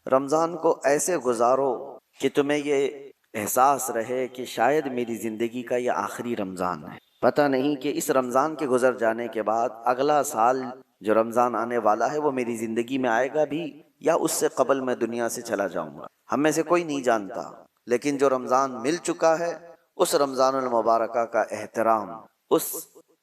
رمضان کو ایسے گزارو کہ تمہیں یہ احساس رہے کہ شاید میری زندگی کا یہ آخری رمضان ہے۔ پتہ نہیں کہ اس رمضان کے گزر جانے کے بعد اگلا سال جو رمضان آنے والا ہے وہ میری زندگی میں آئے گا بھی یا اس سے قبل میں دنیا سے چلا جاؤں گا۔ ہم میں سے کوئی نہیں جانتا، لیکن جو رمضان مل چکا ہے اس رمضان المبارکہ کا احترام اس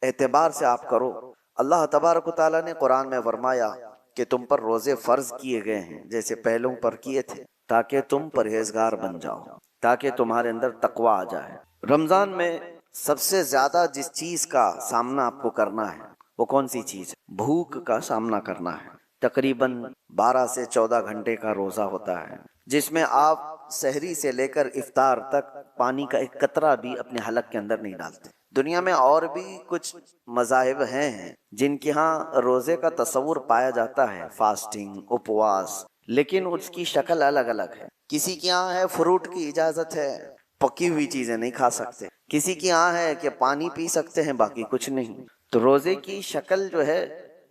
اعتبار سے آپ کرو۔ اللہ تبارک و تعالیٰ نے قرآن میں فرمایا کہ تم پر روزے فرض کیے گئے ہیں جیسے پہلوں پر کیے تھے، تاکہ تم پرہیزگار بن جاؤ، تاکہ تمہارے اندر تقوی آ جائے۔ رمضان میں سب سے زیادہ جس چیز کا سامنا آپ کو کرنا ہے وہ کون سی چیز ہے؟ بھوک کا سامنا کرنا ہے۔ تقریباً 12 سے 14 گھنٹے کا روزہ ہوتا ہے، جس میں آپ سحری سے لے کر افطار تک پانی کا ایک قطرہ بھی اپنے حلق کے اندر نہیں ڈالتے۔ دنیا میں اور بھی کچھ مذاہب ہیں جن کے ہاں روزے کا تصور پایا جاتا ہے، فاسٹنگ، اپواس، لیکن اس کی شکل الگ الگ ہے۔ کسی کے یہاں ہے فروٹ کی اجازت ہے، پکی ہوئی چیزیں نہیں کھا سکتے، کسی کے یہاں ہے کہ پانی پی سکتے ہیں باقی کچھ نہیں۔ تو روزے کی شکل جو ہے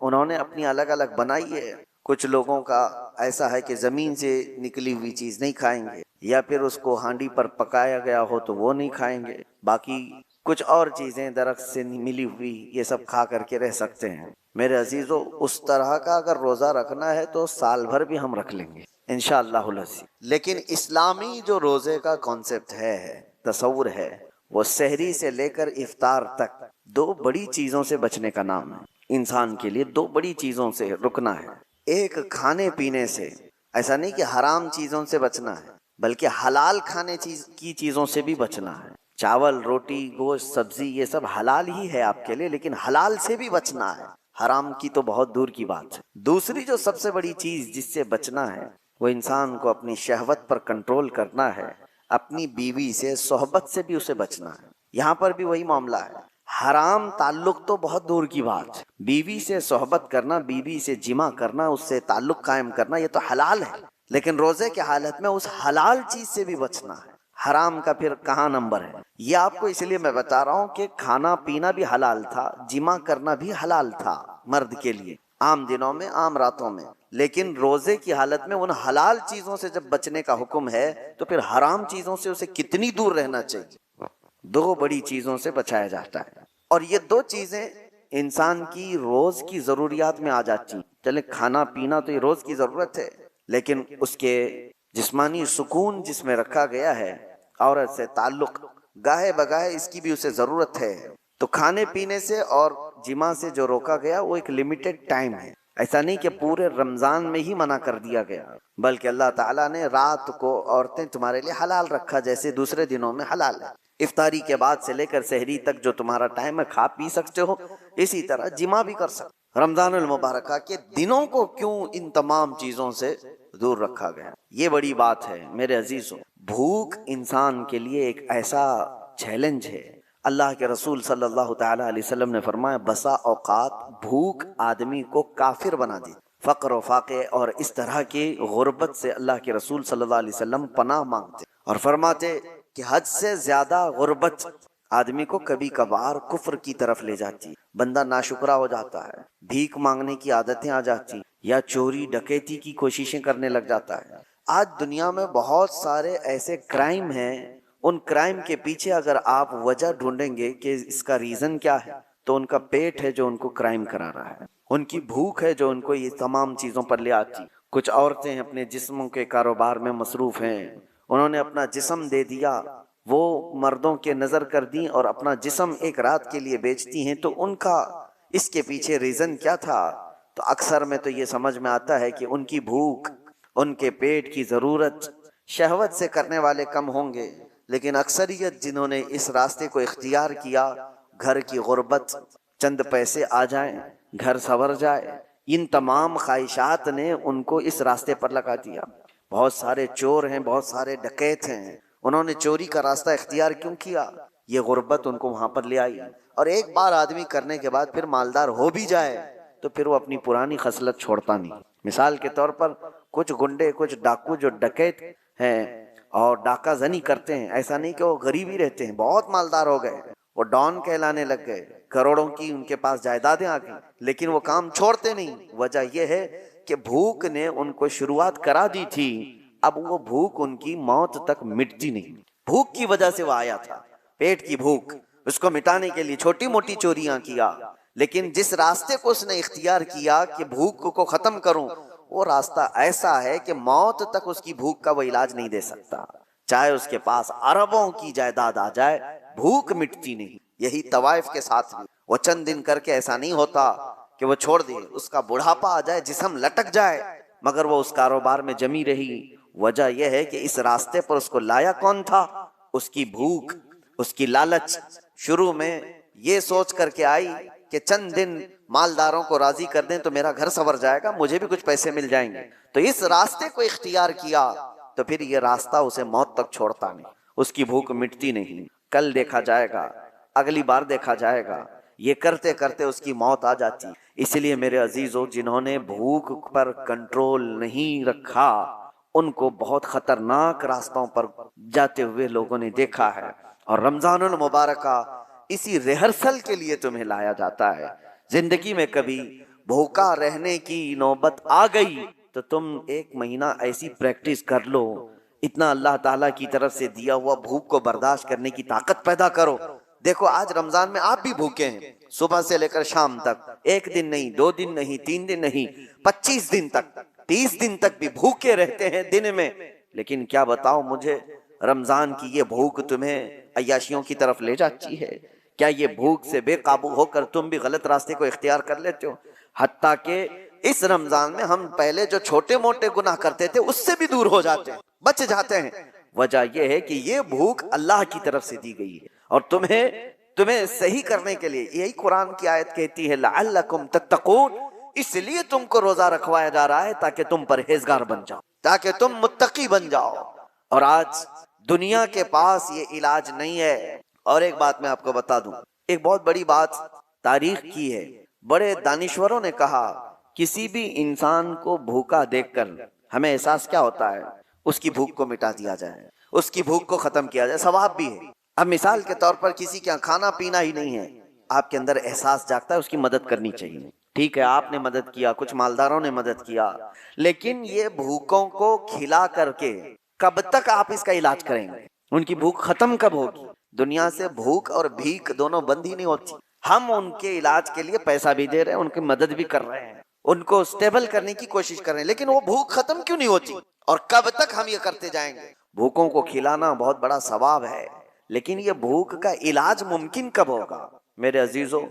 انہوں نے اپنی الگ الگ بنائی ہے۔ کچھ لوگوں کا ایسا ہے کہ زمین سے نکلی ہوئی چیز نہیں کھائیں گے، یا پھر اس کو ہانڈی پر پکایا گیا ہو تو وہ نہیں کھائیں گے، باقی کچھ اور چیزیں درخت سے ملی ہوئی یہ سب کھا کر کے رہ سکتے ہیں۔ میرے عزیزو، اس طرح کا اگر روزہ رکھنا ہے تو سال بھر بھی ہم رکھ لیں گے انشاءاللہ العزیز۔ لیکن اسلامی جو روزے کا کانسیپٹ ہے، تصور ہے، وہ سحری سے لے کر افطار تک 2 بڑی چیزوں سے بچنے کا نام ہے۔ انسان کے لیے 2 بڑی چیزوں سے رکنا ہے۔ ایک کھانے پینے سے، ایسا نہیں کہ حرام چیزوں سے بچنا ہے، بلکہ حلال کھانے کی چیزوں سے بھی بچنا ہے۔ چاول، روٹی، گوشت، سبزی یہ سب حلال ہی ہے آپ کے لیے، لیکن حلال سے بھی بچنا ہے، حرام کی تو بہت دور کی بات ہے۔ دوسری جو سب سے بڑی چیز جس سے بچنا ہے وہ انسان کو اپنی شہوت پر کنٹرول کرنا ہے، اپنی بیوی سے، صحبت سے بھی اسے بچنا ہے۔ یہاں پر بھی وہی معاملہ ہے، حرام تعلق تو بہت دور کی بات ہے، بیوی سے صحبت کرنا، بیوی سے جمع کرنا، اس سے تعلق قائم کرنا یہ تو حلال ہے، لیکن روزے کی حالت میں اس حلال چیز سے بھی بچنا ہے۔ حرام کا پھر کہاں نمبر ہے؟ یہ آپ کو اس لیے میں بتا رہا ہوں کہ کھانا پینا بھی حلال تھا، جمع کرنا بھی حلال تھا مرد کے لیے، عام دنوں میں، عام راتوں میں، لیکن روزے کی حالت میں ان حلال چیزوں سے جب بچنے کا حکم ہے تو پھر حرام چیزوں سے اسے کتنی دور رہنا چاہیے۔ 2 بڑی چیزوں سے بچایا جاتا ہے، اور یہ 2 چیزیں انسان کی روز کی ضروریات میں آ جاتی ہیں۔ چلے کھانا پینا تو یہ روز کی ضرورت ہے، لیکن اس کے جسمانی سکون جس میں رکھا گیا ہے، عورت سے تعلق گاہے بگاہے اس کی بھی اسے ضرورت ہے۔ تو کھانے پینے سے اور جماع سے جو روکا گیا وہ ایک لمیٹڈ ٹائم ہے، ایسا نہیں کہ پورے رمضان میں ہی منع کر دیا گیا، بلکہ اللہ تعالیٰ نے رات کو عورتیں تمہارے لیے حلال رکھا جیسے دوسرے دنوں میں حلال ہے۔ افطاری کے بعد سے لے کر سحری تک جو تمہارا ٹائم ہے کھا پی سکتے ہو، اسی طرح جماع بھی کر سکتے۔ رمضان المبارکہ کے دنوں کو کیوں ان تمام چیزوں سے دور رکھا گیا؟ یہ بڑی بات ہے میرے عزیزوں۔ بھوک انسان کے لیے ایک ایسا چیلنج ہے۔ اللہ کے رسول صلی اللہ تعالی علیہ وسلم نے فرمایا بسا اوقات بھوک آدمی کو کافر بنا دی۔ فقر و فاقے اور اس طرح کی غربت سے اللہ کے رسول صلی اللہ علیہ وسلم پناہ مانگتے اور فرماتے کہ حد سے زیادہ غربت آدمی کو کبھی کبھار کفر کی طرف لے جاتی، بندہ ناشکرا ہو جاتا ہے، بھیک مانگنے کی عادتیں آ جاتی، یا چوری ڈکیتی کی کوششیں کرنے لگ جاتا ہے۔ آج دنیا میں بہت سارے ایسے کرائم ہیں، ان کرائم کے پیچھے اگر آپ وجہ ڈھونڈیں گے کہ اس کا ریزن کیا ہے تو ان کا پیٹ ہے جو ان کو کرائم کرا رہا ہے، ان کی بھوک ہے جو ان کو یہ تمام چیزوں پر لے آتی۔ کچھ عورتیں اپنے جسموں کے کاروبار میں مصروف ہیں، انہوں نے اپنا جسم دے دیا، وہ مردوں کے نظر کر دیں اور اپنا جسم ایک رات کے لیے بیچتی ہیں، تو ان کا اس کے پیچھے ریزن کیا تھا؟ تو اکثر میں تو یہ سمجھ میں آتا ہے کہ ان کی بھوک، ان کے پیٹ کی ضرورت شہوت سے کرنے والے کم ہوں گے، لیکن اکثریت جنہوں نے اس راستے کو اختیار کیا، گھر کی غربت، چند پیسے آ جائیں، گھر سنور جائے، ان تمام خواہشات نے ان کو اس راستے پر لگا دیا۔ بہت سارے چور ہیں، بہت سارے ڈکیت ہیں، انہوں نے چوری کا راستہ اختیار کیوں کیا؟ یہ غربت ان کو وہاں پر لے آئی۔ اور ایک بار آدمی کرنے کے بعد پھر مالدار ہو بھی جائے تو پھر وہ اپنی پرانی خصلت چھوڑتا نہیں۔ مثال کے طور پر کچھ گنڈے، کچھ ڈاکو جو ڈکیت ہیں اور ڈاکہ زنی کرتے ہیں، ایسا نہیں کہ وہ غریب ہی رہتے ہیں، بہت مالدار ہو گئے، وہ ڈان کہلانے لگ گئے، کروڑوں کی ان کے پاس جائیدادیں آ گئی، لیکن وہ کام چھوڑتے نہیں۔ وجہ یہ ہے کہ بھوک نے ان کو شروعات کرا دی تھی، اب وہ بھوک ان کی موت تک مٹتی نہیں۔ بھوک کی وجہ سے وہ آیا تھا، پیٹ کی بھوک، اس کو مٹانے کے لیے چھوٹی موٹی چوریاں کیا، لیکن جس راستے کو اس نے اختیار کیا کہ بھوک کو ختم کروں، وہ راستہ ایسا ہے کہ موت تک اس کی بھوک کا وہ علاج نہیں دے سکتا، چاہے اس کے پاس اربوں کی جائیداد آ جائے، بھوک مٹتی نہیں۔ یہی طوائف کے ساتھ بھی وہ چند دن کر کے ایسا نہیں ہوتا کہ وہ چھوڑ دے، اس کا بڑھاپا آ جائے، جسم لٹک جائے، مگر وہ اس کاروبار میں جمی رہی۔ وجہ یہ ہے کہ اس راستے پر اس کو لایا کون تھا؟ اس کی بھوک، اس کی لالچ۔ شروع میں یہ سوچ کر کے آئی کہ چند دن مالداروں کو راضی کر دیں تو میرا گھر سنور جائے گا، مجھے بھی کچھ پیسے مل جائیں گے، تو اس راستے کو اختیار کیا، تو پھر یہ راستہ اسے موت تک چھوڑتا نہیں، اس کی بھوک مٹتی نہیں۔ کل دیکھا جائے گا، اگلی بار دیکھا جائے گا، یہ کرتے کرتے اس کی موت آ جاتی۔ اس لیے میرے عزیزو، جنہوں نے بھوک پر کنٹرول نہیں رکھا، ان کو بہت خطرناک راستوں پر جاتے ہوئے لوگوں نے دیکھا ہے۔ اور رمضان المبارکہ اسی ریہرسل کے لیے تمہیں لایا جاتا ہے۔ زندگی میں کبھی بھوکا رہنے کی نوبت آ گئی تو تم ایک مہینہ ایسی پریکٹس کر لو، اتنا اللہ تعالیٰ کی طرف سے دیا ہوا بھوک کو برداشت کرنے کی طاقت پیدا کرو۔ دیکھو آج رمضان میں آپ بھی بھوکے ہیں، صبح سے لے کر شام تک، ایک دن نہیں، 2 دن نہیں، 3 دن نہیں، 25 دن تک، 30 دن تک بھی بھوکے رہتے ہیں دن میں۔ لیکن کیا بتاؤ مجھے، رمضان کی یہ بھوک تمہیں عیاشیوں کی طرف لے جاتی ہے؟ کیا یہ بھوک سے بے قابو ہو کر تم بھی غلط راستے کو اختیار کر لیتے ہو؟ حتیٰ کہ اس رمضان میں ہم پہلے جو چھوٹے موٹے گناہ کرتے تھے اس سے بھی دور ہو جاتے ہیں، بچ جاتے ہیں۔ وجہ یہ ہے کہ یہ بھوک اللہ کی طرف سے دی گئی ہے، اور تمہیں صحیح کرنے کے لیے یہی قرآن کی آیت کہتی ہے لعلکم تتقون، اس لیے تم کو روزہ رکھوایا جا رہا ہے تاکہ تم پرہیزگار بن جاؤ، تاکہ تم متقی بن جاؤ۔ اور آج دنیا کے پاس یہ علاج نہیں ہے۔ اور ایک بات میں آپ کو بتا دوں، ایک بہت بڑی بات تاریخ کی ہے، بڑے دانشوروں نے کہا کسی بھی انسان کو بھوکا دیکھ کر ہمیں احساس کیا ہوتا ہے؟ اس کی بھوک کو مٹا دیا جائے، اس کی بھوک کو ختم کیا جائے، ثواب بھی ہے۔ اب مثال کے طور پر کسی کے یہاں کھانا پینا ہی نہیں ہے، آپ کے اندر احساس جاگتا ہے اس کی مدد کرنی چاہیے، ٹھیک ہے آپ نے مدد کیا، کچھ مالداروں نے مدد کیا، لیکن یہ بھوکوں کو کھلا کر کے کب تک آپ اس کا علاج کریں گے؟ ان کی بھوک ختم کب ہوگی؟ دنیا سے بھوک اور بھیک دونوں بند ہی نہیں ہوتی۔ ہم ان کے علاج کے لیے پیسہ بھی دے رہے ہیں، ان کی مدد بھی کر رہے ہیں، ان کو سٹیبل کرنے کی کوشش کر رہے ہیں، لیکن وہ بھوک ختم کیوں نہیں ہوتی؟ اور کب تک ہم یہ کرتے جائیں گے؟ بھوکوں کو کھلانا بہت بڑا ثواب ہے، لیکن یہ بھوک کا علاج ممکن کب ہوگا؟ میرے عزیزو،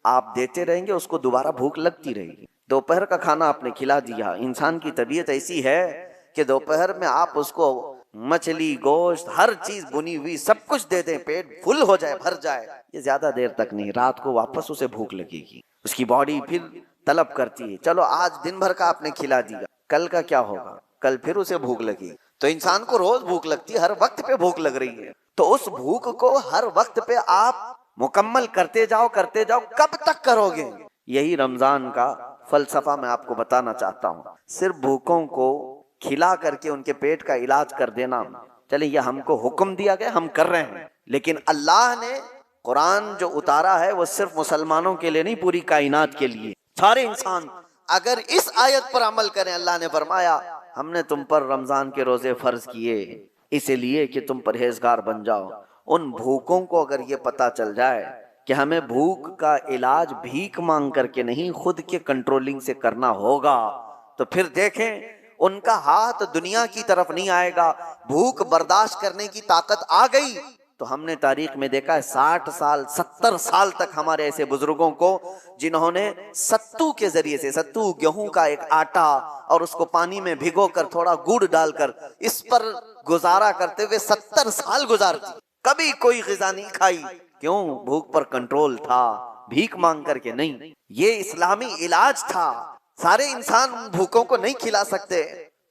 آپ دیتے رہیں گے، اس کو دوبارہ بھوک لگتی رہے گی۔ دوپہر کا کھانا آپ نے کھلا دیا، انسان کی طبیعت ایسی ہے کہ دوپہر میں آپ اس کو مچھلی، گوشت، ہر چیز بنی ہوئی سب کچھ دے دیں، پیٹ فل ہو جائے، بھر جائے، یہ زیادہ دیر تک نہیں، رات کو واپس اسے بھوک لگے گی، اس کی باڈی پھر طلب کرتی ہے۔ چلو آج دن بھر کا آپ نے کھلا دیا، کل کا کیا ہوگا؟ کل پھر اسے بھوک لگی۔ تو انسان کو روز بھوک لگتی ہے، ہر وقت پہ بھوک لگ رہی ہے، تو اس بھوک کو ہر وقت پہ آپ مکمل کرتے جاؤ، کرتے جاؤ، کب تک کرو گے؟ یہی رمضان کا فلسفہ میں آپ کو بتانا چاہتا ہوں۔ صرف بھوکوں کو کھلا کر کے ان کے پیٹ کا علاج کر دینا، چلے یہ ہم کو حکم دیا گیا، ہم کر رہے ہیں، لیکن اللہ نے قرآن جو اتارا ہے وہ صرف مسلمانوں کے لیے نہیں، پوری کائنات کے لیے، سارے انسان اگر اس آیت پر عمل کریں، اللہ نے فرمایا ہم نے تم پر رمضان کے روزے فرض کیے اس لیے کہ تم پرہیزگار بن جاؤ۔ ان بھوکوں کو اگر یہ پتا چل جائے کہ ہمیں بھوک کا علاج بھیک مانگ کر کے نہیں، خود کے کنٹرولنگ سے کرنا ہوگا، تو پھر دیکھیں ان کا ہاتھ دنیا کی طرف نہیں آئے گا۔ بھوک برداشت کرنے کی طاقت آ گئی تو ہم نے تاریخ میں دیکھا ہے 60 سال 70 سال تک ہمارے ایسے بزرگوں کو جنہوں نے ستو کے ذریعے سے، ستو گیہوں کا ایک آٹا، اور اس کو پانی میں بھگو کر تھوڑا گڑ ڈال کر اس پر گزارا کرتے ہوئے 70 سال گزارتی، کبھی کوئی غذا نہیں کھائی۔ کیوں؟ بھوک پر کنٹرول تھا، بھیک مانگ کر کے نہیں۔ یہ اسلامی علاج تھا۔ سارے انسان بھوکوں کو نہیں کھلا سکتے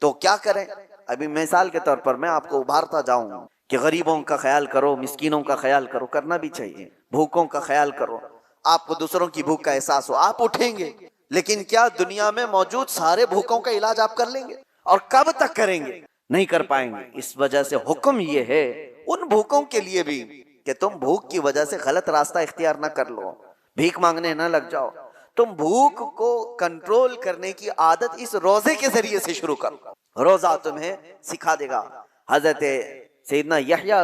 تو کیا کریں؟ ابھی مثال کے طور پر میں آپ کو ابھارتا جاؤں کہ غریبوں کا خیال کرو، مسکینوں کا خیال کرو، کرنا بھی چاہیے، بھوکوں کا خیال کرو، آپ کو دوسروں کی بھوک کا احساس ہو، آپ اٹھیں گے، لیکن کیا دنیا میں موجود سارے بھوکوں کا علاج آپ کر لیں گے؟ اور کب تک کریں گے؟ نہیں کر پائیں گے۔ اس وجہ سے حکم یہ ہے ان بھوکوں کے لیے بھی کہ تم بھوک کی وجہ سے غلط راستہ اختیار نہ کر لو، بھیک مانگنے نہ لگ جاؤ، تم بھوک کو کنٹرول کرنے کی عادت اس روزے کے ذریعے سے شروع کرو، روزہ تمہیں سکھا دے گا۔ حضرت سیدنا یحییٰ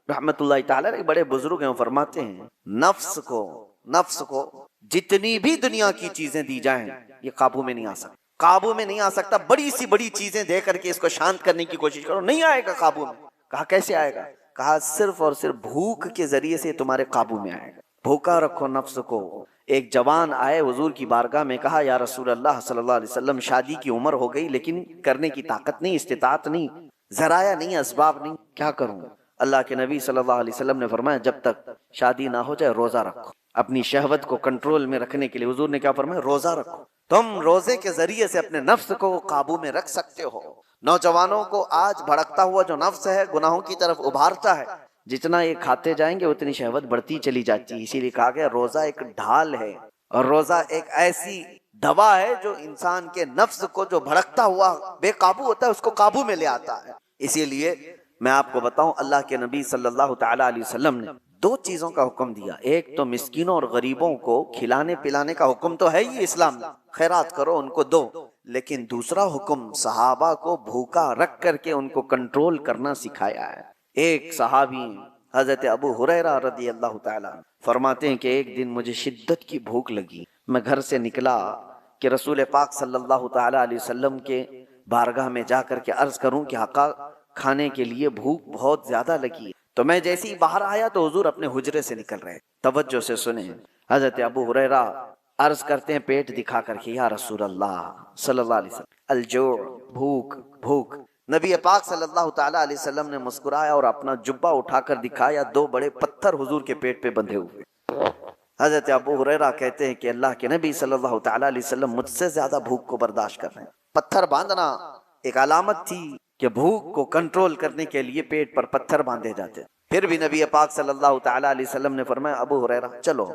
رحمت اللہ تعالی علیہ بڑے بزرگ ہیں، وہ فرماتے ہیں نفس کو جتنی بھی دنیا کی چیزیں دی جائیں یہ قابو میں نہیں آ سکتا، قابو میں نہیں آ سکتا۔ بڑی سی بڑی چیزیں دے کر کے اس کو شانت کرنے کی کوشش کرو، نہیں آئے گا قابو میں۔ کہا کیسے آئے گا؟ کہا صرف اور صرف بھوک کے ذریعے سے تمہارے قابو میں آئے گا۔ بھوکا رکھو نفس کو۔ ایک جوان آئے حضور کی بارگاہ میں، کہا یا رسول اللہ صلی اللہ علیہ وسلم شادی کی عمر ہو گئی لیکن کرنے کی طاقت نہیں، استطاعت نہیں، ذرائع نہیں، اسباب نہیں، کیا کروں؟ اللہ کے نبی صلی اللہ علیہ وسلم نے فرمایا جب تک شادی نہ ہو جائے روزہ رکھو۔ اپنی شہوت کو کنٹرول میں رکھنے کے لیے حضور نے کیا فرمایا؟ روزہ رکھو۔ تم روزے کے ذریعے سے اپنے نفس کو قابو میں رکھ سکتے ہو۔ نوجوانوں کو آج بھڑکتا ہوا جو نفس ہے گناہوں کی طرف ابھارتا ہے، جتنا یہ کھاتے جائیں گے اتنی شہوت بڑھتی چلی جاتی ہے۔ اسی لیے کہا گیا روزہ ایک ڈھال ہے، اور روزہ ایک ایسی دوا ہے جو انسان کے نفس کو جو بھڑکتا ہوا بے قابو ہوتا ہے اس کو قابو میں لے آتا ہے۔ اسی لیے میں آپ کو بتاؤں، اللہ کے نبی صلی اللہ تعالی علیہ وسلم نے دو چیزوں کا حکم دیا۔ ایک تو مسکینوں اور غریبوں کو کھلانے پلانے کا حکم تو ہے ہی اسلام میں، خیرات کرو ان کو دو، لیکن دوسرا حکم صحابہ کو بھوکا رکھ کر کے ان کو کنٹرول کرنا سکھایا ہے۔ ایک صحابی حضرت ابو ہریرہ رضی اللہ تعالیٰ فرماتے ہیں کہ ایک دن مجھے شدت کی بھوک لگی، میں گھر سے نکلا کہ رسول پاک صلی اللہ تعالیٰ علیہ وسلم کے بارگاہ میں جا کر کے عرض کروں کہ آقا کھانے کے لیے بھوک بہت زیادہ لگی ہے۔ تو میں جیسے ہی باہر آیا تو حضور اپنے حجرے سے نکل رہے۔ توجہ سے سنیں، حضرت ابو ہریرہ عرض کرتے ہیں پیٹ دکھا کر کے یا رسول اللہ صلی اللہ علیہ وسلم الجوع، بھوک۔ نبی پاک صلی اللہ تعالیٰ علیہ وسلم نے مسکرایا اور اپنا جبہ اٹھا کر دکھایا، دو بڑے پتھر حضور کے پیٹ پہ بندھے ہوئے۔ حضرت ابو ہریرہ کہتے ہیں کہ اللہ کے نبی صلی اللہ تعالیٰ علیہ وسلم مجھ سے زیادہ بھوک کو برداشت کر رہے ہیں۔ پتھر باندھنا ایک علامت تھی کہ بھوک کو کنٹرول کرنے کے لیے پیٹ پر پتھر باندھے جاتے۔ پھر بھی نبی پاک صلی اللہ تعالیٰ علیہ وسلم نے فرمایا ابو ہریرہ چلو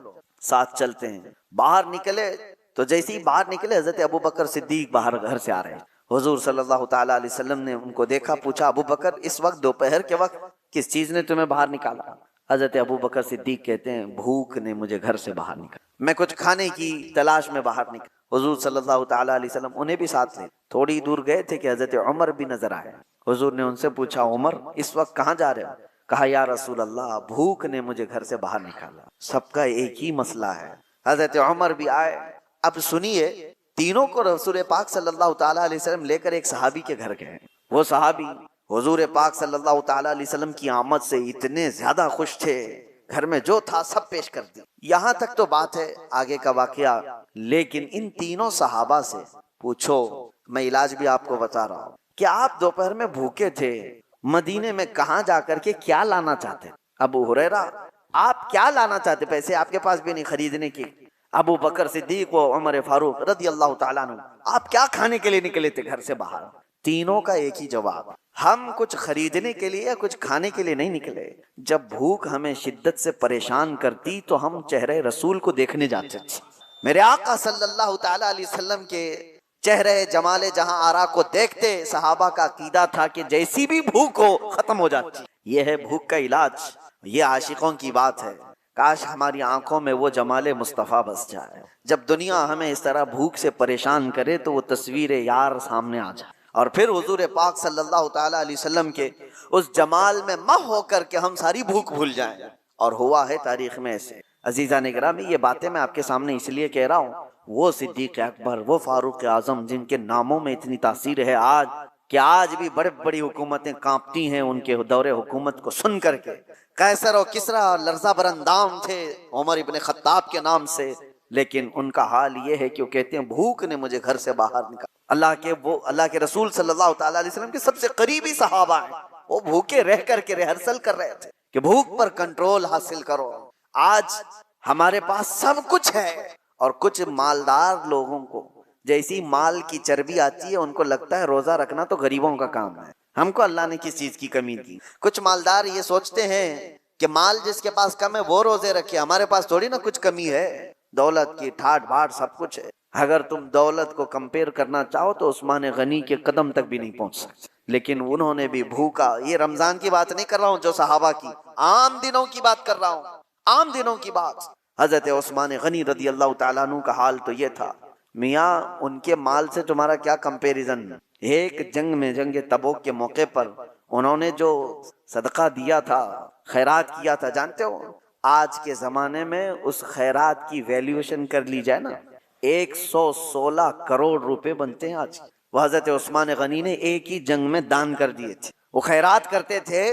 ساتھ چلتے ہیں۔ باہر نکلے تو جیسے ہی باہر نکلے حضرت ابو بکر صدیق باہر گھر سے آ رہے ہیں۔ حضور صلی اللہ تعالیٰ علیہ وسلم نے ان کو دیکھا، پوچھا ابو بکر اس وقت دوپہر کے وقت کس چیز نے تمہیں باہر نکالا؟ حضرت ابو بکر صدیق کہتے ہیں بھوک نے مجھے گھر سے باہر نکالا، میں کچھ کھانے کی تلاش میں باہر نکلا۔ حضور صلی اللہ تعالیٰ علیہ وسلم انہیں بھی ساتھ لے تھوڑی دور گئے تھے کہ حضرت عمر بھی نظر آئے۔ حضور نے ان سے پوچھا عمر اس وقت کہاں جا رہے ہو؟ کہا یا رسول اللہ بھوک نے مجھے گھر سے باہر نکالا۔ سب کا ایک ہی مسئلہ ہے۔ حضرت عمر بھی آئے۔ اب سنیے، تینوں کو رسول پاک صلی اللہ تعالیٰ علیہ وسلم لے کر ایک صحابی کے گھر گئے۔ وہ صحابی حضور پاک صلی اللہ تعالیٰ علیہ وسلم کی آمد سے اتنے زیادہ خوش تھے، گھر میں جو تھا سب پیش کر دی۔ یہاں تک تو بات ہے آگے کا واقعہ، لیکن ان تینوں صحابہ سے پوچھو، میں علاج بھی آپ کو بتا رہا ہوں کہ آپ دوپہر میں بھوکے تھے، مدینے میں کہاں جا کر کے کیا لانا چاہتے؟ ابو ہریرہ آپ کیا لانا چاہتے؟ پیسے آپ کے پاس بھی نہیں خریدنے کی۔ ابو بکر صدیق و عمر فاروق رضی اللہ تعالیٰ عنہ آپ کیا کھانے کے لیے نکلے تھے گھر سے باہر؟ تینوں کا ایک ہی جواب، ہم کچھ خریدنے کے لیے یا کچھ کھانے کے لیے نہیں نکلے، جب بھوک ہمیں شدت سے پریشان کرتی تو ہم چہرے رسول کو دیکھنے جاتے تھے۔ میرے آقا صلی اللہ تعالیٰ علیہ وسلم کے چہرے جمال جہاں آرا کو دیکھتے صحابہ کا عقیدہ تھا کہ جیسی بھی بھوک ہو ختم ہو جاتی۔ یہ ہے بھوک کا علاج، یہ عاشقوں کی بات ہے۔ کاش ہماری آنکھوں میں وہ جمال مصطفیٰ بس جائے، جب دنیا ہمیں اس طرح بھوک سے پریشان کرے تو وہ تصویر یار سامنے آ جائے، اور پھر حضور پاک صلی اللہ تعالیٰ علیہ وسلم کے اس جمال میں محو ہو کر کے ہم ساری بھوک بھول جائیں۔ اور ہوا ہے تاریخ میں ایسے۔ عزیزان گرامی، یہ باتیں میں آپ کے سامنے اس لیے کہہ رہا ہوں، وہ صدیق اکبر، وہ فاروق اعظم جن کے ناموں میں اتنی تاثیر ہے آج کہ آج بھی بڑی بڑی حکومتیں کانپتی ہیں ان کے دور حکومت کو سن کر کے۔ قیصر و کسریٰ لرزہ بر اندام تھے عمر ابن خطاب کے نام سے، لیکن ان کا حال یہ ہے کہ وہ کہتے ہیں بھوک نے مجھے گھر سے باہر نکالا۔ اللہ کے رسول صلی اللہ تعالیٰ علیہ وسلم کے سب سے قریبی صحابہ ہیں، وہ بھوکے رہ کر کے ریہرسل کر رہے تھے کہ بھوک پر کنٹرول حاصل کرو۔ آج ہمارے پاس سب کچھ ہے، اور کچھ مالدار لوگوں کو جیسی مال کی چربی آتی ہے ان کو لگتا ہے روزہ رکھنا تو غریبوں کا کام ہے، ہم کو اللہ نے کس چیز کی کمی دی۔ کچھ مالدار یہ سوچتے ہیں کہ مال جس کے پاس کم ہے وہ روزے رکھے، ہمارے پاس تھوڑی نا کچھ کمی ہے، دولت کی ٹھاٹ بھاٹ سب کچھ ہے۔ اگر تم دولت کو کمپیئر کرنا چاہو تو عثمان غنی کے قدم تک بھی نہیں پہنچ سکتے، لیکن انہوں نے بھی بھوکا۔ یہ رمضان کی بات نہیں کر رہا ہوں جو صحابہ کی، عام دنوں کی بات کر رہا ہوں، عام دنوں کی بات۔ حضرت عثمان غنی رضی اللہ تعالیٰ عنہ کا حال تو یہ تھا، میاں ان کے مال سے تمہارا کیا کمپیریزن۔ ایک جنگ میں، جنگ تبوک کے موقع پر انہوں نے جو صدقہ دیا تھا، خیرات کیا تھا، جانتے ہو آج کے زمانے میں اس خیرات کی ویلیویشن کر لی جائے نا، 116 کروڑ روپے بنتے ہیں آج۔ وہ حضرت عثمان غنی نے ایک ہی جنگ میں دان کر دیے تھے، وہ خیرات کرتے تھے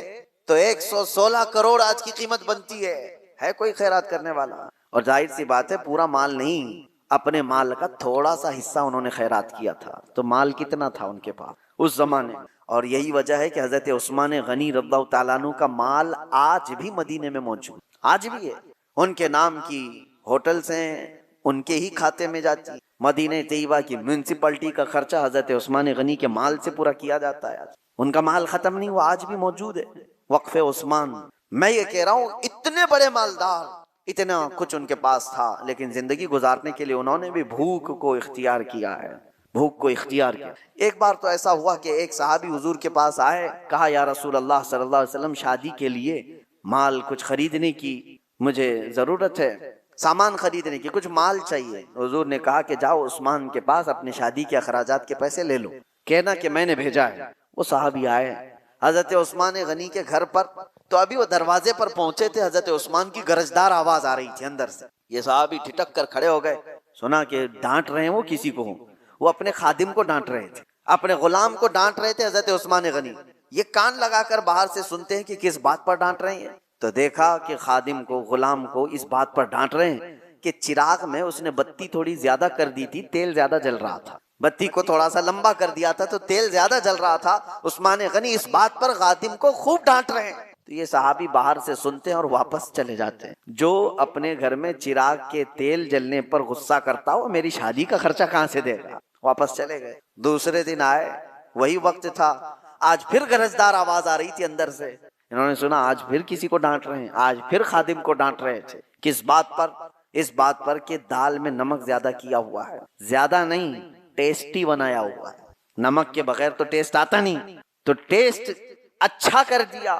تو 116 کروڑ آج کی قیمت بنتی ہے کوئی خیرات کرنے والا؟ اور ظاہر سی بات ہے پورا مال نہیں، اپنے مال کا تھوڑا سا حصہ انہوں نے خیرات کیا تھا، تو مال کتنا تھا ان کے پاس اس زمانے میں۔ اور یہی وجہ ہے کہ حضرت عثمان غنی رضی اللہ تعالیٰ عنہ کا مال آج بھی مدینے میں موجود، آج بھی ہے، ان کے نام کی ہوٹلز ہیں، ان کے ہی کھاتے میں جاتی، مدینہ طیبہ کی میونسپلٹی کا خرچہ حضرت عثمان غنی کے مال سے پورا کیا جاتا ہے۔ ان کا مال ختم نہیں ہوا، آج بھی موجود ہے وقف عثمان۔ میں یہ کہہ رہا ہوں اتنے بڑے مالدار، اتنا کچھ ان کے پاس تھا، لیکن زندگی گزارنے کے لیے انہوں نے بھی بھوک کو اختیار کیا ہے، بھوک کو اختیار کیا۔ ایک بار تو ایسا ہوا کہ ایک صحابی حضور کے پاس آئے، کہا یا رسول اللہ صلی اللہ علیہ وسلم شادی کے لیے مال کچھ خریدنے کی مجھے ضرورت ہے، سامان خریدنے کی، کچھ مال چاہیے۔ حضور نے کہا کہ جاؤ عثمان کے پاس اپنی شادی کے اخراجات کے پیسے لے لو، کہنا کہ میں نے بھیجا ہے۔ وہ صحابی آئے حضرت عثمان غنی کے گھر پر، تو ابھی وہ دروازے پر پہنچے تھے، حضرت عثمان کی گرجدار آواز آ رہی تھی اندر سے۔ یہ صحابی ٹھٹک کر کھڑے ہو گئے، سنا کہ ڈانٹ رہے ہیں وہ کسی کو، وہ اپنے خادم کو ڈانٹ رہے تھے، اپنے غلام کو ڈانٹ رہے تھے حضرت عثمان غنی۔ یہ کان لگا کر باہر سے سنتے ہیں کہ کس بات پر ڈانٹ رہے ہیں، تو دیکھا کہ خادم کو، غلام کو اس بات پر ڈانٹ رہے ہیں کہ چراغ میں اس نے بتی تھوڑی زیادہ کر دی تھی، تیل زیادہ جل رہا تھا، بتی کو تھوڑا سا لمبا کر دیا تھا تو تیل زیادہ جل رہا تھا۔ عثمان غنی اس بات پر خادم کو خوب ڈانٹ رہے ہیں، تو یہ صحابی باہر سے سنتے ہیں اور واپس چلے جاتے ہیں۔ جو اپنے گھر میں چراغ کے تیل جلنے پر غصہ کرتا ہو، میری شادی کا خرچہ کہاں سے دے گا؟ واپس چلے گئے۔ دوسرے دن آئے، وہی وقت تھا، آج پھر گرجدار آواز آ رہی تھی اندر سے۔ انہوں نے سنا آج پھر کسی کو ڈانٹ رہے ہیں، آج پھر خادم کو ڈانٹ رہے تھے، کس بات پر؟ اس بات پر کہ دال میں نمک زیادہ کیا ہوا ہے، زیادہ نہیں، ٹیسٹی بنایا ہوا ہے، نمک کے بغیر تو ٹیسٹ آتا نہیں، تو ٹیسٹ اچھا کر دیا۔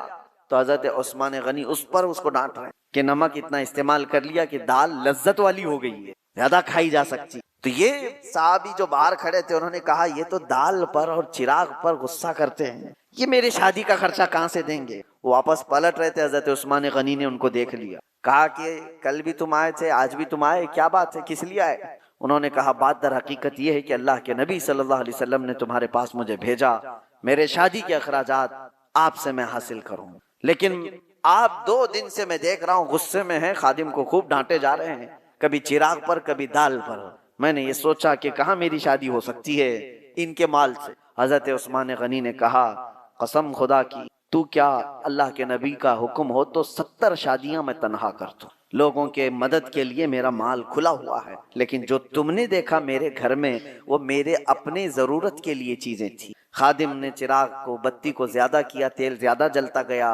تو حضرت عثمان غنی اس پر اس کو ڈانٹ رہے ہیں کہ نمک اتنا استعمال کر لیا کہ دال لذت والی ہو گئی ہے، زیادہ کھائی جا سکتی۔ تو یہ صحابی جو باہر کھڑے تھے انہوں نے کہا یہ تو دال پر اور چراغ پر غصہ کرتے ہیں، یہ میرے شادی کا خرچہ کہاں سے دیں گے؟ وہ واپس پلٹ رہے تھے، حضرت عثمان غنی نے ان کو دیکھ لیا، کہا کہ کل بھی تم آئے تھے، آج بھی تم آئے، کیا بات ہے، کس لیے آئے؟ انہوں نے کہا بات در حقیقت یہ ہے کہ اللہ کے نبی صلی اللہ علیہ وسلم نے تمہارے پاس مجھے بھیجا، میرے شادی کے اخراجات آپ سے میں حاصل کروں، لیکن آپ 2 دن سے میں دیکھ رہا ہوں غصے میں ہیں، خادم کو خوب ڈانٹے جا رہے ہیں، کبھی چراغ پر کبھی دال پر۔ میں نے یہ سوچا کہ کہاں میری شادی ہو سکتی ہے ان کے مال سے۔ حضرت عثمان غنی نے کہا قسم خدا کی، تو کیا اللہ کے نبی کا حکم ہو تو 70 شادیاں میں تنہا کر دوں، لوگوں کے مدد کے لیے میرا مال کھلا ہوا ہے، لیکن جو تم نے دیکھا میرے گھر میں وہ میرے اپنے ضرورت کے لیے چیزیں تھی۔ خادم نے چراغ کو، بتی کو زیادہ کیا، تیل زیادہ جلتا گیا،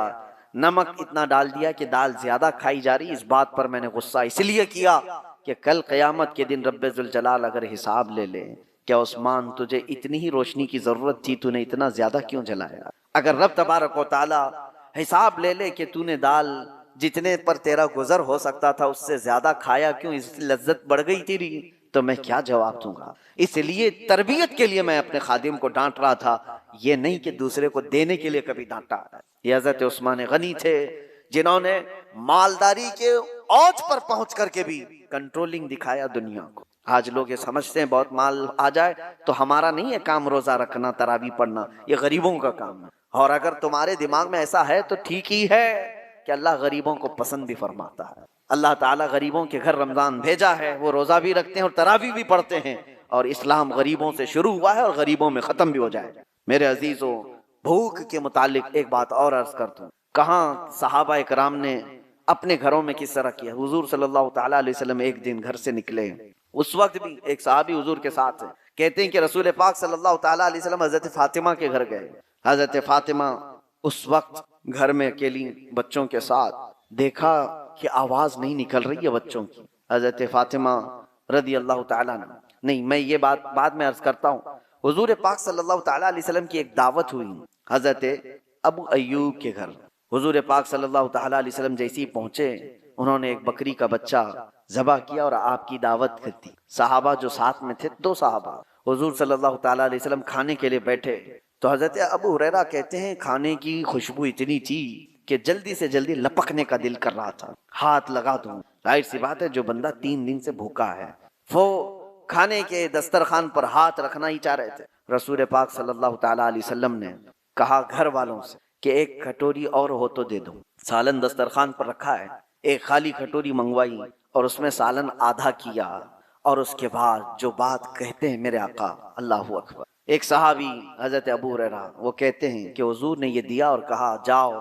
نمک اتنا ڈال دیا کہ دال زیادہ کھائی جا رہی۔ اس بات پر میں نے غصہ اس لیے کیا کہ کل قیامت کے دن رب ذوالجلال اگر حساب لے لے، کیا عثمان تجھے اتنی ہی روشنی کی ضرورت تھی، تو نے اتنا زیادہ کیوں جلایا؟ اگر رب تبارک و تعالی حساب لے لے کہ تو نے دال جتنے پر تیرا گزر ہو سکتا تھا اس سے زیادہ کھایا کیوں، اس لذت بڑھ گئی تیری، تو میں کیا جواب دوں گا؟ اس لیے تربیت کے لیے میں اپنے خادم کو ڈانٹ رہا تھا، یہ نہیں کہ دوسرے کو دینے کے لیے کبھی ڈانٹا۔ یہ حضرت عثمان غنی تھے جنہوں نے مالداری کے اوج پر پہنچ کر کے بھی کنٹرولنگ دکھایا دنیا کو۔ آج لوگ یہ سمجھتے ہیں بہت مال آ جائے تو ہمارا نہیں ہے کام روزہ رکھنا، تراویح پڑھنا، یہ غریبوں کا کام ہے۔ اور اگر تمہارے دماغ میں ایسا ہے تو ٹھیک ہی ہے کہ اللہ غریبوں کو پسند بھی فرماتا ہے۔ اللہ تعالیٰ غریبوں کے گھر رمضان بھیجا ہے، وہ روزہ بھی رکھتے ہیں اور تراویح بھی پڑھتے ہیں، اور اسلام غریبوں سے شروع ہوا ہے اور غریبوں میں ختم بھی ہو جائے گا۔ میرے عزیزوں، بھوک کے متعلق ایک بات اور عرض کرتا ہوں، کہاں صحابہ اکرام نے اپنے گھروں میں کس طرح کیا۔ حضور صلی اللہ تعالیٰ علیہ وسلم ایک دن گھر سے نکلے، اس وقت بھی ایک صحابی حضور کے ساتھ ہے، کہتے ہیں کہ رسول پاک صلی اللہ تعالیٰ علیہ وسلم حضرت فاطمہ کے گھر گئے۔ حضرت فاطمہ اس وقت گھر میں اکیلی بچوں کے ساتھ، دیکھا کہ آواز نہیں نکل رہی ہے بچوں کی۔ حضرت فاطمہ رضی اللہ تعالیٰ عنہ، نہیں میں یہ بات بعد میں عرض کرتا ہوں، حضور پاک صلی اللہ تعالیٰ علیہ وسلم کی ایک دعوت ہوئی حضرت ابو ایوب کے گھر۔ حضور پاک صلی اللہ تعالیٰ علیہ وسلم جیسے ہی پہنچے، انہوں نے ایک بکری کا بچہ ذبح کیا اور آپ کی دعوت کر دی. صحابہ جو ساتھ میں تھے، 2 صحابہ، حضور صلی اللہ تعالیٰ علیہ وسلم کھانے کے لیے بیٹھے تو حضرت ابو ہریرہ کہتے ہیں کھانے کی خوشبو اتنی تھی کہ جلدی سے جلدی لپکنے کا دل کر رہا تھا، ہاتھ لگا دوں. ظاہر سی بات ہے جو بندہ 3 دن سے بھوکا ہے وہ کھانے کے دسترخوان پر ہاتھ رکھنا ہی چاہ رہے تھے. رسول پاک صلی اللہ تعالیٰ علیہ وسلم نے کہا گھر والوں سے کہ ایک کٹوری اور ہو تو دے دو. سالن دسترخوان پر رکھا ہے، ایک خالی کٹوری منگوائی اور اس میں سالن آدھا کیا، اور اس کے بعد جو بات کہتے ہیں میرے آقا، اللہ اکبر. ایک صحابی حضرت ابو ہریرہ وہ کہتے ہیں کہ حضور نے یہ دیا اور کہا جاؤ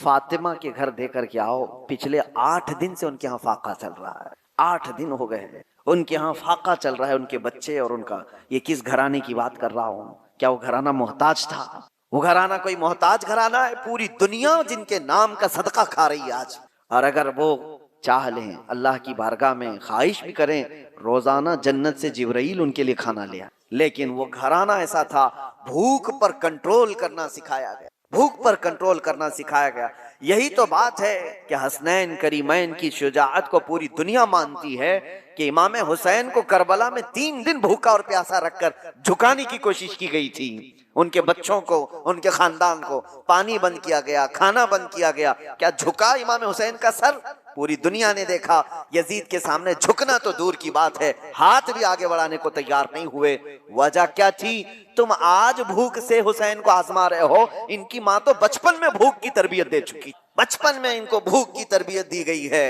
فاطمہ کے گھر دے کر کے آؤ، پچھلے 8 دن سے ان کے ہاں فاقہ چل رہا ہے. 8 دن ہو گئے ہیں ان کے ہاں فاقہ چل رہا ہے، ان کے بچے اور ان کا. یہ کس گھرانے کی بات کر رہا ہوں؟ کیا وہ گھرانہ محتاج تھا؟ وہ گھرانہ کوئی محتاج گھرانہ ہے؟ پوری دنیا جن کے نام کا صدقہ کھا رہی ہے آج. اور اگر وہ چاہ لیں اللہ کی بارگاہ میں خواہش بھی کریں، روزانہ جنت سے جبرائیل ان کے لیے کھانا لے آئے. لیکن وہ گھرانہ ایسا تھا، بھوک پر کنٹرول کرنا سکھایا گیا، بھوک پر کنٹرول کرنا سکھایا گیا. یہی تو بات ہے کہ حسنین کریمین کی شجاعت کو پوری دنیا مانتی ہے کہ امام حسین کو کربلا میں 3 دن بھوکا اور پیاسا رکھ کر جھکانے کی کوشش کی گئی تھی. ان کے بچوں کو، ان کے خاندان کو پانی بند کیا گیا، کھانا بند کیا گیا. کیا جھکا امام حسین کا سر؟ پوری دنیا نے دیکھا. یزید کے سامنے جھکنا تو دور کی بات ہے، ہاتھ بھی آگے بڑھانے کو تیار نہیں ہوئے. وجہ کیا تھی؟ تم آج بھوک سے حسین کو آزما رہے ہو، ان کی ماں تو بچپن میں بھوک کی تربیت دے چکی، بچپن میں ان کو بھوک کی تربیت دی گئی ہے،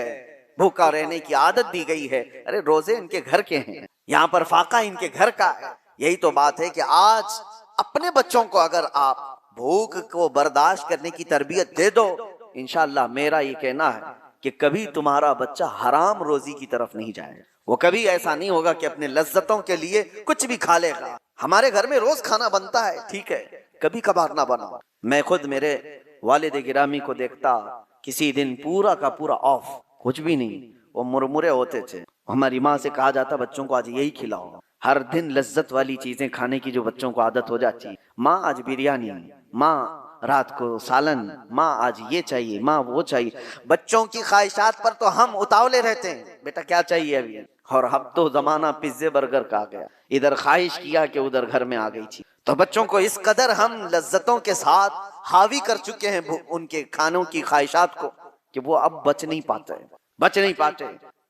بھوکا رہنے کی عادت دی گئی ہے. ارے روزے ان کے گھر کے ہیں، یہاں پر فاقہ ان کے گھر کا ہے. یہی تو بات ہے کہ آج اپنے بچوں کو اگر آپ بھوک کو برداشت کرنے کی تربیت دے دو، انشاءاللہ میرا یہ کہنا ہے کہ کبھی تمہارا بچہ حرام روزی کی طرف نہیں جائے. وہ کبھی ایسا نہیں ہوگا کہ اپنے لذتوں کے لیے کچھ بھی کھا لے گا. ہمارے گھر میں روز کھانا بنتا ہے، ٹھیک ہے، کبھی کبھار نہ بنا. میں خود میرے والد گرامی کو دیکھتا، کسی دن پورا کا پورا آف، کچھ بھی نہیں، وہ مرمرے ہوتے تھے. ہماری ماں سے کہا جاتا بچوں کو آج یہی کھلاؤ. ہر دن لذت والی چیزیں کھانے کی جو بچوں کو عادت ہو جاتی، ماں آج بریانی، ماں رات کو سالن، ماں آج یہ چاہیے، ماں وہ چاہیے. بچوں کی خواہشات پر تو ہم اتاولے رہتے ہیں، بیٹا کیا چاہیے ابھی. اور اب تو زمانہ پیزے برگر کا آ گیا، ادھر خواہش کیا کہ ادھر گھر میں آ گئی تھی. تو بچوں کو اس قدر ہم لذتوں کے ساتھ حاوی کر چکے ہیں ان کے کھانوں کی خواہشات کو کہ وہ اب بچ نہیں پاتے.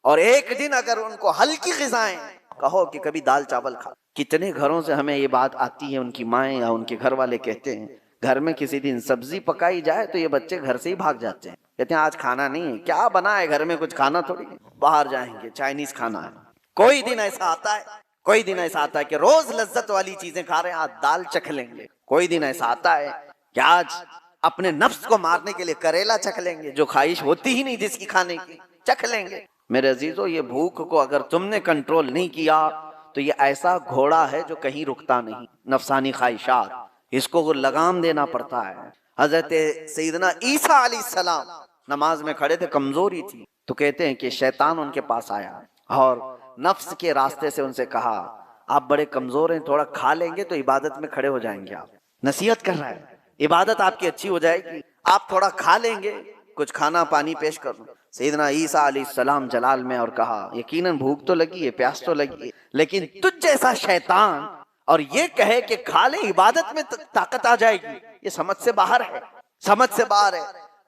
اور ایک دن اگر ان کو ہلکی غذائیں کہو کہ کبھی دال چاول کھا. کتنے گھروں سے ہمیں یہ بات آتی ہے، ان کی مائیں یا ان کے گھر والے کہتے ہیں گھر میں کسی دن سبزی پکائی جائے تو یہ بچے گھر سے ہی بھاگ جاتے ہیں، کہتے ہیں آج کھانا نہیں ہے. کیا بنا ہے گھر میں؟ کچھ کھانا تھوڑی، باہر جائیں گے چائنیز کھانا ہے. کوئی دن ایسا آتا ہے کہ روز لذت والی چیزیں کھا رہے ہیں، آج دال چکھ لیں گے. کوئی دن ایسا آتا ہے کہ آج اپنے نفس کو مارنے کے لیے کریلا چکھ لیں گے، جو خواہش ہوتی ہی نہیں جس کی کھانے کی، چکھ لیں گے. میرے عزیزو، یہ بھوک کو اگر تم نے کنٹرول نہیں کیا تو یہ ایسا گھوڑا ہے جو کہیں رکتا نہیں. نفسانی خواہشات، اس کو لگام دینا پڑتا ہے. حضرت سیدنا عیسیٰ علیہ السلام نماز میں کھڑے تھے، کمزوری تھی، تو کہتے ہیں کہ شیطان ان کے پاس آیا اور نفس کے راستے سے ان سے کہا آپ بڑے کمزور ہیں، تھوڑا کھا لیں گے تو عبادت میں کھڑے ہو جائیں گے. آپ نصیحت کر رہا ہے، عبادت آپ کی اچھی ہو جائے گی، آپ تھوڑا کھا لیں گے، کچھ کھانا پانی پیش کر دو. سیدنا عیسیٰ علیہ السلام جلال میں اور کہا یقیناً بھوک تو لگی ہے، پیاس تو لگی ہے، لیکن تجھ جیسا شیطان اور یہ کہے کہ کھا لے عبادت میں طاقت آ جائے گی، یہ سمجھ سے باہر ہے، سمجھ سے باہر ہے.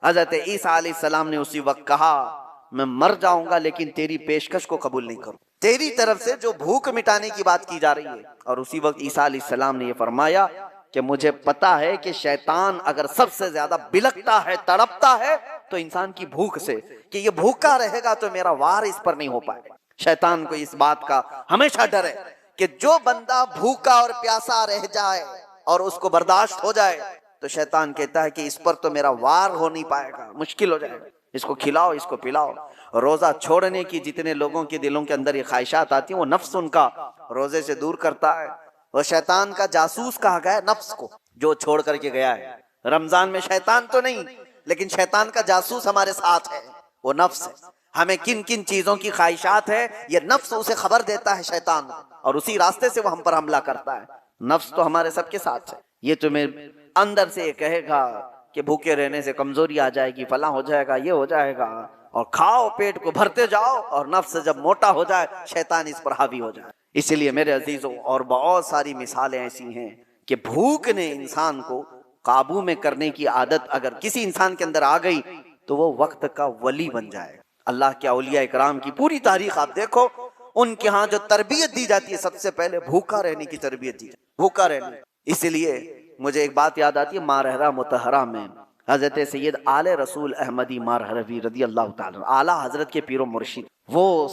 حضرت عیسیٰ علیہ السلام نے اسی وقت کہا میں مر جاؤں گا لیکن تیری پیشکش کو قبول نہیں کروں، تیری طرف سے جو بھوک مٹانے کی بات کی جا رہی ہے. اور اسی وقت عیسیٰ علیہ السلام نے یہ فرمایا کہ مجھے پتا ہے کہ شیطان اگر سب سے زیادہ بلکتا ہے، تڑپتا ہے تو انسان کی بھوک سے، کہ یہ بھوکا رہے گا تو میرا وار اس پر نہیں ہو پائے گا. شیطان کو اس بات کا ہمیشہ ڈر ہے کہ جو بندہ بھوکا اور پیاسا رہ جائے اور اس کو برداشت ہو جائے تو شیطان کہتا ہے کہ اس پر تو میرا وار ہو نہیں پائے گا، مشکل ہو جائے گا، اس کو کھلاؤ، اس کو پلاؤ. روزہ چھوڑنے کی جتنے لوگوں کے دلوں کے اندر یہ خواہشات آتی ہیں، وہ نفس ان کا روزے سے دور کرتا ہے. وہ شیطان کا جاسوس کہا گیا ہے نفس کو، جو چھوڑ کر کے گیا ہے. رمضان میں شیطان تو نہیں، لیکن شیطان کا جاسوس ہمارے ساتھ ہے، وہ نفس ہے. ہمیں کن کن چیزوں کی خواہشات ہے یہ نفس اسے خبر دیتا ہے شیطان، اور اسی راستے سے وہ ہم پر حملہ کرتا ہے. نفس تو ہمارے سب کے ساتھ ہے. یہ تمہیں اندر سے یہ کہے گا کہ بھوکے رہنے سے کمزوری آ جائے گی، فلاں ہو جائے گا، یہ ہو جائے گا، اور کھاؤ پیٹ کو بھرتے جاؤ، اور نفس جب موٹا ہو جائے شیطان اس پر حاوی ہو جائے۔ اسی لیے میرے عزیزوں، اور بہت ساری مثالیں ایسی ہیں کہ بھوک نے انسان کو قابو میں کرنے کی عادت اگر کسی انسان کے اندر آ گئی تو وہ وقت کا ولی بن جائے گا۔ اللہ کے اولیاء اکرام کی پوری تاریخ آپ دیکھو، ان کے ہاں جو تربیت دی جاتی ہے سب سے پہلے بھوکا رہنے کی تربیت دی جاتی ہے، بھوکا رہنے۔ اس لیے مجھے ایک بات یاد آتی ہے، مارہرہ متحرہ میں حضرت سید آل رسول احمدی مارہروی رضی اللہ تعالیٰ اعلیٰ حضرت کے پیر و مرشد، وہ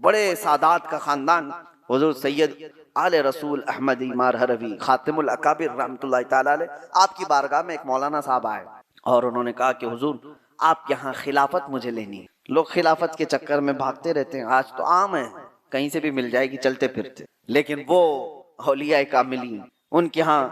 بڑے سادات کا خاندان، حضور سید آل رسول احمدی مارہروی خاتم الاکابر رحمۃ اللہ تعالیٰ علیہ، آپ کی بارگاہ میں ایک مولانا صاحب آئے اور انہوں نے کہا کہ حضور آپ یہاں خلافت مجھے لینی ہے۔ لوگ خلافت کے چکر میں بھاگتے رہتے ہیں، آج تو عام ہے کہیں سے بھی مل جائے گی چلتے پھرتے، لیکن وہ اولیاء کاملین ان کے ہاں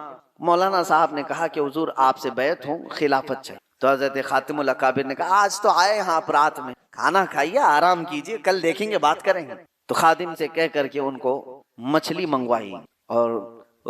مولانا صاحب نے کہا کہ حضور آپ سے بیعت ہوں، خلافت چاہیے۔ تو حضرت خاتم الاکابر نے کہا آج تو آئے ہاں آپ رات میں، کھانا کھائیے آرام کیجیے، کل دیکھیں گے بات کریں گے۔ تو خادم سے کہہ کر کے ان کو مچھلی منگوائی، اور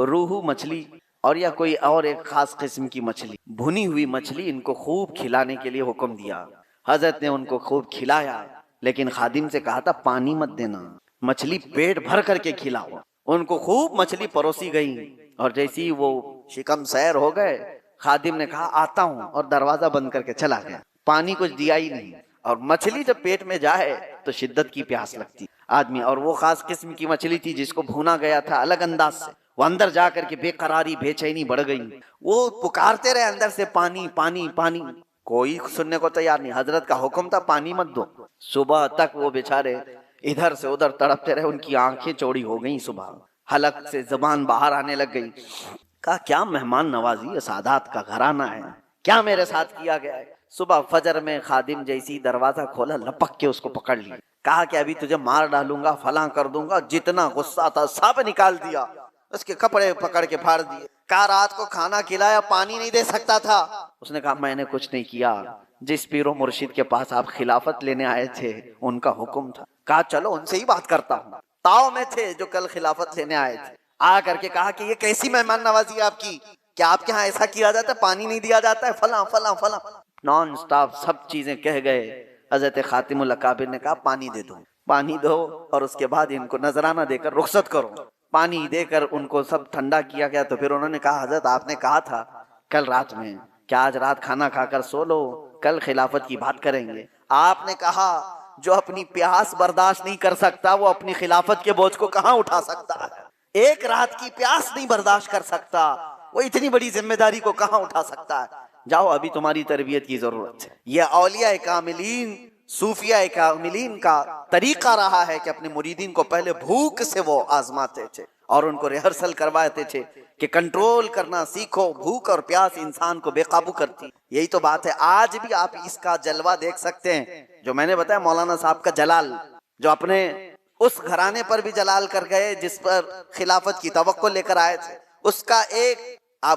روہو مچھلی اور یا کوئی اور ایک خاص قسم کی مچھلی، بھنی ہوئی مچھلی ان کو خوب کھلانے کے لیے حکم دیا۔ حضرت نے ان کو خوب کھلایا، لیکن خادم سے کہا تھا پانی مت دینا، مچھلی پیٹ بھر کر کے کھلاؤ۔ ان کو خوب مچھلی پروسی گئی، اور جیسی وہ شکم سیر ہو گئے، خادم نے کہا آتا ہوں، اور دروازہ بند کر کے چلا گیا۔ پانی کچھ دیا ہی نہیں، اور مچھلی جب پیٹ میں جائے تو شدت کی پیاس لگتی آدمی، اور وہ خاص قسم کی مچھلی تھی جس کو بھونا گیا تھا الگ انداز سے، وہ اندر جا کر کے بے قراری بے چینی بڑھ گئی، وہ پکارتے رہے اندر سے پانی پانی پانی، کوئی سننے کو تیار نہیں۔ حضرت کا حکم تھا پانی مت دو۔ صبح تک وہ بیچارے ادھر سے ادھر تڑپتے رہے، ان کی آنکھیں چوڑی ہو گئیں، صبح حلق سے زبان باہر آنے لگ گئی۔ کہا کیا مہمان نوازی ہے، سادات کا گھرانہ ہے، کیا میرے ساتھ کیا گیا ہے۔ صبح فجر میں خادم جیسی دروازہ کھولا، لپک کے اس کو پکڑ لیا، کہا کہ ابھی تجھے مار ڈالوں گا، فلاں کر دوں گا، جتنا غصہ تھا سب نکال دیا، اس کے کپڑے پکڑ کے پھاڑ دیے۔ کہا رات کو کھانا کھلایا، پانی نہیں دے سکتا تھا۔ اس نے کہا میں نے کچھ نہیں کیا، جس پیر و مرشد کے پاس آپ خلافت لینے آئے تھے ان کا حکم تھا۔ کہا چلو ان سے ہی بات کرتا ہوں، تاؤ میں تھے جو کل خلافت لینے آئے تھے، آ کر کے کہا کہ یہ کیسی مہمان نوازی ہے آپ کی، کیا آپ کے ہاں ایسا کیا جاتا ہے، پانی نہیں دیا جاتا ہے، فلاں فلاں فلاں، نان سٹاپ سب چیزیں کہہ گئے۔ حضرت خاتم الاکابر نے کہا پانی دے دو، پانی دو، اور اس کے بعد ان کو نذرانہ دے کر رخصت کرو۔ پانی دے کر ان کو سب ٹھنڈا کیا گیا۔ تو پھر انہوں نے کہا حضرت آپ نے کہا تھا کل رات میں کہ آج رات کھانا کھا کر سو لو، کل خلافت کی بات کریں گے۔ آپ نے کہا جو اپنی پیاس برداشت نہیں کر سکتا وہ اپنی خلافت کے بوجھ کو کہاں اٹھا سکتا ہے؟ ایک رات کی پیاس نہیں برداشت کر سکتا، وہ اتنی بڑی ذمہ داری کو کہاں اٹھا سکتا ہے؟ جاؤ ابھی تمہاری تربیت کی ضرورت ہے۔ یہ اولیاء کاملین صوفیاء کاملین کا طریقہ رہا ہے کہ اپنے مریدین کو پہلے بھوک سے وہ آزماتے تھے اور ان کو ریہرسل کرواتے تھے کہ کنٹرول کرنا سیکھو، بھوک اور پیاس انسان کو بے قابو کرتی۔ یہی تو بات ہے، آج بھی آپ اس کا جلوہ دیکھ سکتے ہیں جو میں نے بتایا مولانا صاحب کا جلال، جو اپنے اس گھرانے پر بھی جلال کر گئے جس پر خلافت کی توقع لے کر آئے تھے، اس کا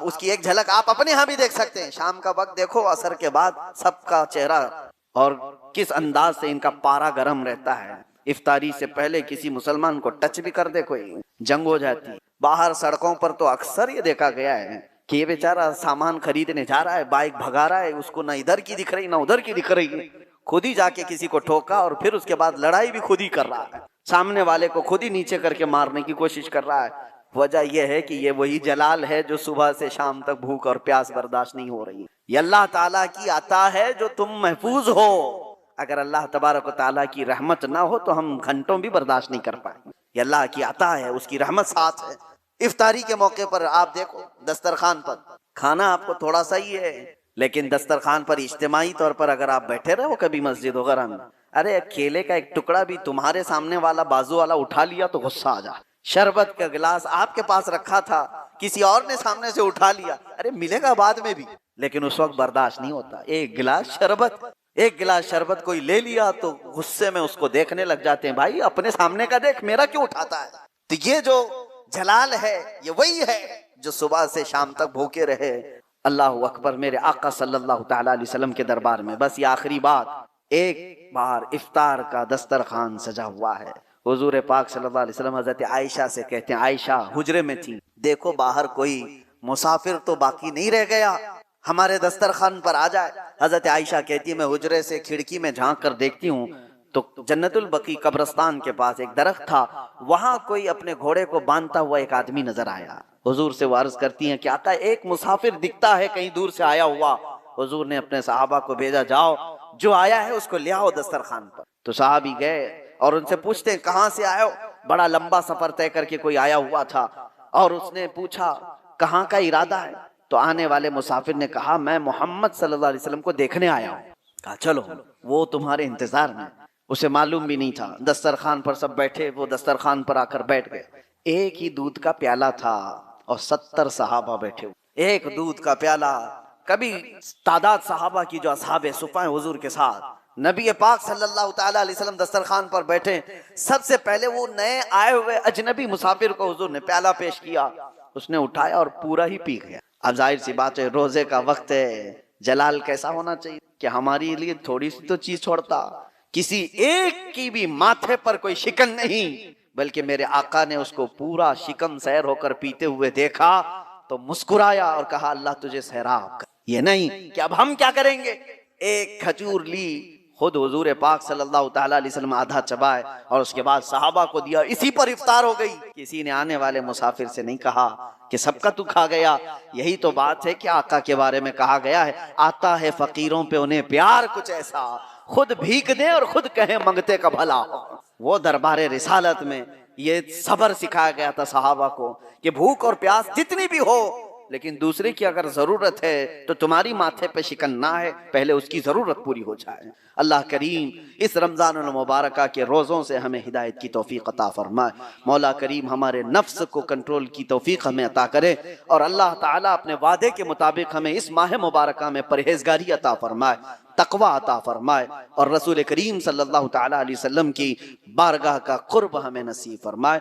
اس کی ایک جھلک آپ اپنے ہاں بھی دیکھ سکتے ہیں۔ شام کا وقت دیکھو، عصر کے بعد سب کا چہرہ اور کس انداز سے ان کا پارا گرم رہتا ہے۔ افطاری سے پہلے کسی مسلمان کو ٹچ بھی کر دے کوئی جنگ ہو جاتی۔ باہر سڑکوں پر تو اکثر یہ دیکھا گیا ہے کہ یہ بیچارہ سامان خریدنے جا رہا ہے، بائک بھگا رہا ہے، اس کو نہ ادھر کی دکھ رہی نہ ادھر کی دکھ رہی، خود ہی جا کے کسی کو ٹھوکا اور پھر اس کے بعد لڑائی بھی خود ہی کر رہا ہے، سامنے والے کو خود ہی نیچے کر کے مارنے کی کوشش کر رہا ہے۔ وجہ یہ ہے کہ یہ وہی جلال ہے جو صبح سے شام تک بھوک اور پیاس برداشت نہیں ہو رہی۔ یہ اللہ تعالیٰ کی عطا ہے جو تم محفوظ ہو۔ اگر اللہ تبارک و تعالیٰ کی رحمت نہ ہو تو ہم گھنٹوں بھی برداشت نہیں کر پائیں۔ یہ اللہ کی عطا ہے، اس کی رحمت ساتھ ہے۔ افطاری کے موقع پر آپ دیکھو دسترخوان پر کھانا آپ کو تھوڑا سا ہی ہے، لیکن دسترخوان پر اجتماعی طور پر اگر آپ بیٹھے رہے ہو کبھی مسجد وغیرہ میں، ارے کیلے کا ایک ٹکڑا بھی تمہارے سامنے والا بازو والا اٹھا لیا تو غصہ آ جائے۔ شربت کا گلاس آپ کے پاس رکھا تھا، کسی اور نے سامنے سے اٹھا لیا، ارے ملے گا بعد میں بھی، لیکن اس وقت برداشت نہیں ہوتا۔ ایک گلاس شربت کوئی لے لیا تو غصے میں اس کو دیکھنے لگ جاتے ہیں، بھائی اپنے سامنے کا دیکھ، میرا کیوں اٹھاتا ہے؟ تو یہ جو جلال ہے یہ وہی ہے جو صبح سے شام تک بھوکے رہے۔ اللہ اکبر، میرے آقا صلی اللہ تعالی علیہ وسلم کے دربار میں بس یہ آخری بات، ایک بار افطار کا دسترخوان سجا ہوا ہے، حضور پاک صلی اللہ علیہ وسلم حضرت عائشہ سے کہتے ہیں، عائشہ حجرے میں تھی، دیکھو باہر کوئی مسافر تو باقی نہیں رہ گیا، ہمارے دسترخوان پر آ جائے۔ حضرت عائشہ کہتی ہے میں حجرے سے کھڑکی میں جھانک کر دیکھتی ہوں تو جنت البقیع قبرستان کے پاس ایک درخت تھا، وہاں کوئی اپنے گھوڑے کو باندھتا ہوا ایک آدمی نظر آیا۔ حضور سے وہ عرض کرتی ہیں کہ آقا ایک مسافر دکھتا ہے کہیں دور سے آیا ہوا۔ حضور نے اپنے صحابہ کو بھیجا، جاؤ جو آیا ہے اس کو لے آؤ دسترخوان پر۔ تو صحابی گئے اور ان سے پوچھتے ہیں کہاں سے آئے ہو؟ بڑا لمبا سفر طے کر کے کوئی آیا ہوا تھا، اور اس نے پوچھا کہاں کا ارادہ ہے؟ تو آنے والے مسافر نے کہا میں محمد صلی اللہ علیہ وسلم کو دیکھنے آیا ہوں۔ کہا چلو وہ تمہارے انتظار میں۔ اسے معلوم بھی نہیں تھا، دسترخوان پر سب بیٹھے، وہ دسترخوان پر آ کر بیٹھ گئے۔ ایک ہی دودھ کا پیالہ تھا اور 70 صحابہ بیٹھے ہوئے، ایک دودھ کا پیالہ۔ کبھی تعداد صحابہ کی جو اصحاب صفہ ہیں حضور کے ساتھ، نبی پاک صلی اللہ تعالیٰ علیہ وسلم دسترخوان پر بیٹھے، سب سے پہلے وہ نئے آئے ہوئے اجنبی مسافر کو حضور نے پیالہ پیش کیا، اس نے اٹھایا اور پورا ہی پی گیا۔ اب ظاہر سی بات ہے روزے کا وقت ہے، جلال کیسا ہونا چاہیے کہ ہماری لیے تھوڑی سی تو چیز چھوڑتا، کسی ایک کی بھی ماتھے پر کوئی شکن نہیں، بلکہ میرے آقا نے اس کو پورا شکم سیر ہو کر پیتے ہوئے دیکھا تو مسکرایا اور کہا اللہ تجھے سیراب کر۔ یہ نہیں کہ اب ہم کیا کریں گے، ایک کھجور لی، خود حضور پاک صلی اللہ تعالیٰ علیہ وسلم آدھا چبائے اور اس کے بعد صحابہ کو دیا، اسی پر افطار ہو گئی۔ کسی نے آنے والے مسافر سے نہیں کہا کہ سب کا تو کھا گیا۔ یہی تو بات ہے کہ آقا کے بارے میں کہا گیا ہے آتا ہے فقیروں پہ انہیں پیار کچھ ایسا، خود بھیک دیں اور خود کہیں منگتے کا بھلا۔ وہ دربار رسالت میں یہ صبر سکھایا گیا تھا صحابہ کو کہ بھوک اور پیاس جتنی بھی ہو لیکن دوسرے کی اگر ضرورت ہے تو تمہاری ماتھے پہ شکن نہ ہے، پہلے اس کی ضرورت پوری ہو جائے۔ اللہ کریم اس رمضان المبارکہ کے روزوں سے ہمیں ہدایت کی توفیق عطا فرمائے۔ مولا کریم ہمارے نفس کو کنٹرول کی توفیق ہمیں عطا کرے، اور اللہ تعالیٰ اپنے وعدے کے مطابق ہمیں اس ماہ مبارکہ میں پرہیزگاری عطا فرمائے، تقوی عطا فرمائے، اور رسول کریم صلی اللہ تعالیٰ علیہ وسلم کی بارگاہ کا قرب ہمیں نصیب فرمائے۔